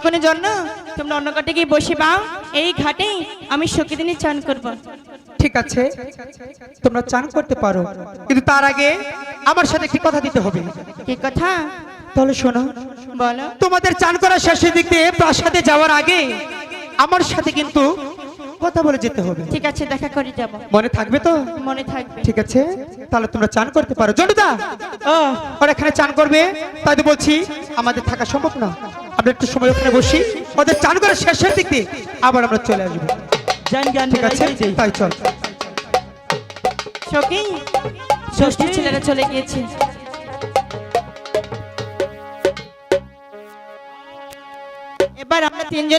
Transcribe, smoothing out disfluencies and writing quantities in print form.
ততক্ষণের জন্য তোমরা অন্য ঘাটে গিয়ে বসে পাও, এই ঘাটে আমি সখীদিনী চান করবো। ঠিক আছে, তোমরা চান করতে পারো, কিন্তু তার আগে আমার সাথে একটি কথা দিতে হবে। কি কথা? তাহলে শোনো, বলো। তোমাদের চান করা শেষের দিক দিয়ে প্রাসাদে যাওয়ার আগে আমার সাথে কিন্তু কথা বলে যেতে হবে। ঠিক আছে, দেখা করে যাব। মনে থাকবে তো? মনে থাকবে। ঠিক আছে, তাহলে তোমরা চান করতে পারো। জন্টুদা, ওরা এখানে চান করবে, তাই তো বলছি আমাদের থাকা সম্ভব না। আমরা একটু সময় ওখানে বসি, ওদের চান করা শেষের দিক দিয়ে আবার আমরা চলে আসবো। ঠিক আছে, তাই চল। সখী, ষষ্ঠীর ছেলেরা চলে গিয়েছে। এবার আমরা তিনজন